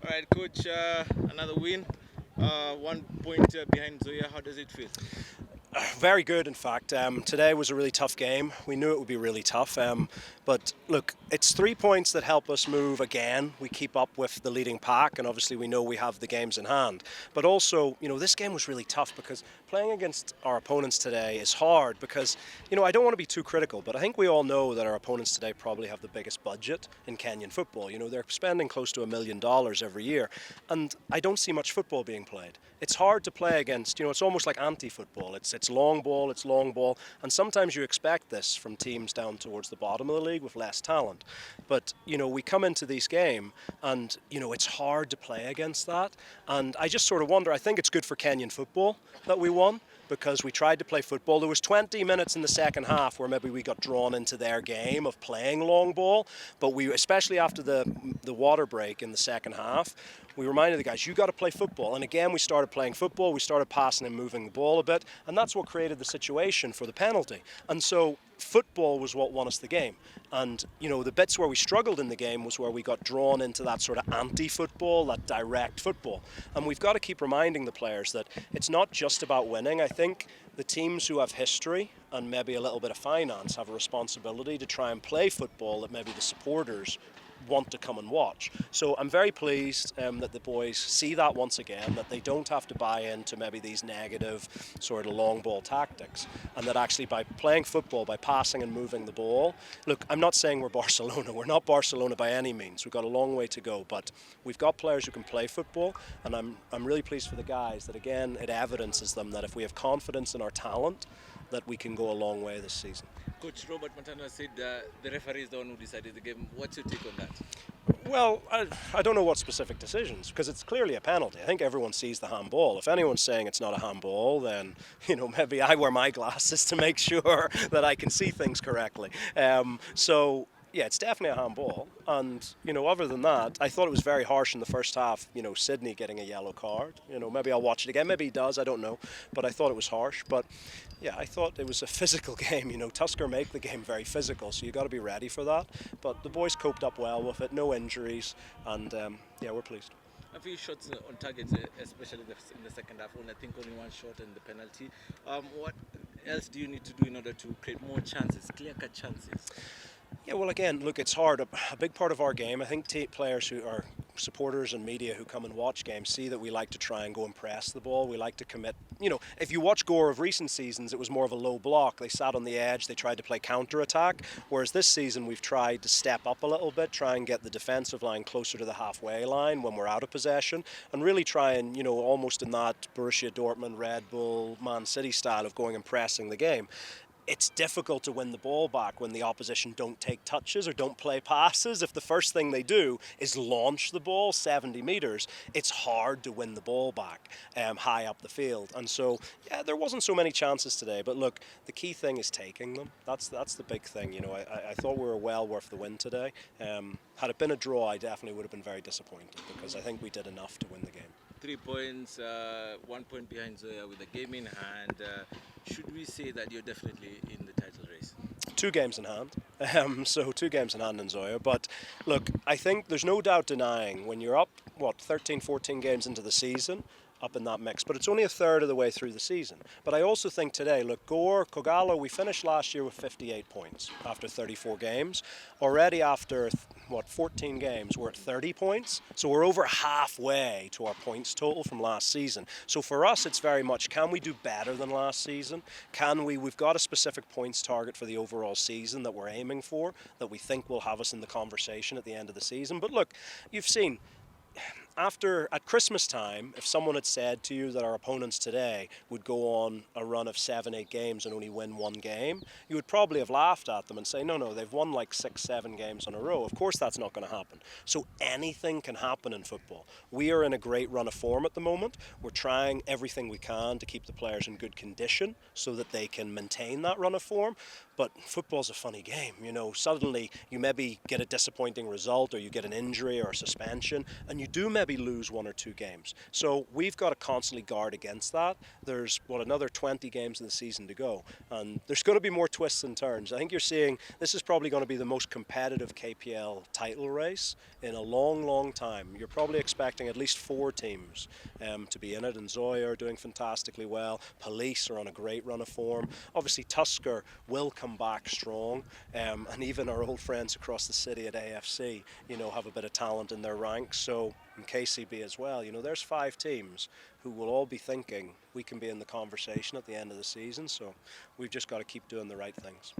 All right, coach. Another win. 1 point behind Zoya. How does it feel? Very good, in fact. Today was a really tough game. We knew it would be really tough. But look, it's 3 points that help us move again. We keep up with the leading pack, and obviously we know we have the games in hand. But also, this game was really tough because playing against our opponents today is hard because, I don't want to be too critical, but I think we all know that our opponents today probably have the biggest budget in Kenyan football. They're spending close to $1 million every year, and I don't see much football being played. It's hard to play against, it's almost like anti-football. It's long ball, and sometimes you expect this from teams down towards the bottom of the league with less talent. But, we come into this game and, it's hard to play against that. And I just sort of wonder, I think it's good for Kenyan football that we won, because we tried to play football. There was 20 minutes in the second half where maybe we got drawn into their game of playing long ball, but we, especially after the water break in the second half, we reminded the guys, you got to play football. And again, we started playing football, we started passing and moving the ball a bit, and that's what created the situation for the penalty. And so football was what won us the game. And, the bits where we struggled in the game was where we got drawn into that sort of anti-football, that direct football. And we've got to keep reminding the players that it's not just about winning. I think the teams who have history and maybe a little bit of finance have a responsibility to try and play football that maybe the supporters want to come and watch. So I'm very pleased that the boys see that once again, that they don't have to buy into maybe these negative sort of long ball tactics, and that actually by playing football, by passing and moving the ball, look, I'm not saying we're Barcelona, we're not Barcelona by any means, we've got a long way to go, but we've got players who can play football, and I'm really pleased for the guys that again it evidences them that if we have confidence in our talent, that we can go a long way this season. Coach Robert Montana said the referee is the one who decided the game. What's your take on that? Well, I don't know what specific decisions, because it's clearly a penalty. I think everyone sees the handball. If anyone's saying it's not a handball, then, maybe I wear my glasses to make sure that I can see things correctly. Yeah, it's definitely a handball. And, other than that, I thought it was very harsh in the first half, Sydney getting a yellow card. Maybe I'll watch it again. Maybe he does, I don't know. But I thought it was harsh. But, yeah, I thought it was a physical game. Tusker make the game very physical, so you got to be ready for that. But the boys coped up well with it, no injuries, and, yeah, we're pleased. A few shots on target, especially in the second half. I think only one shot and the penalty. What else do you need to do in order to create more chances, clear-cut chances? Yeah, well, again, look, it's hard. A big part of our game, I think players who are supporters and media who come and watch games see that we like to try and go and press the ball. We like to commit. If you watch Gor of recent seasons, it was more of a low block. They sat on the edge, they tried to play counter-attack, whereas this season we've tried to step up a little bit, try and get the defensive line closer to the halfway line when we're out of possession, and really try and, almost in that Borussia Dortmund, Red Bull, Man City style of going and pressing the game. It's difficult to win the ball back when the opposition don't take touches or don't play passes. If the first thing they do is launch the ball 70 metres, it's hard to win the ball back high up the field. And so, yeah, there wasn't so many chances today. But look, the key thing is taking them. That's the big thing. I thought we were well worth the win today. Had it been a draw, I definitely would have been very disappointed because I think we did enough to win the game. 3 points, 1 point behind Zoya with the game in hand. Should we say that you're definitely in the title race? 2 games in hand. So 2 games in hand in Zoya. But look, I think there's no doubt denying when you're up, 13, 14 games into the season, up in that mix. But it's only a third of the way through the season. But I also think today, look, Kogalo, we finished last year with 58 points after 34 games. Already after, 14 games, we're at 30 points. So we're over halfway to our points total from last season. So for us, it's very much, can we do better than last season? We've got a specific points target for the overall season that we're aiming for, that we think will have us in the conversation at the end of the season. But look, you've seen, at Christmas time, if someone had said to you that our opponents today would go on a run of 7-8 games and only win 1 game, you would probably have laughed at them and say, no, they've won like 6-7 games in a row. Of course that's not going to happen. So anything can happen in football. We are in a great run of form at the moment. We're trying everything we can to keep the players in good condition so that they can maintain that run of form. But football's a funny game. Suddenly you maybe get a disappointing result or you get an injury or a suspension, and you do maybe maybe lose 1 or 2 games. So we've got to constantly guard against that. There's, another 20 games in the season to go. And there's going to be more twists and turns. I think you're seeing this is probably going to be the most competitive KPL title race in a long, long time. You're probably expecting at least 4 teams to be in it. And Zoya are doing fantastically well. Police are on a great run of form. Obviously, Tusker will come back strong. And even our old friends across the city at AFC, have a bit of talent in their ranks. So, and KCB as well, there's 5 teams who will all be thinking we can be in the conversation at the end of the season. So we've just got to keep doing the right things.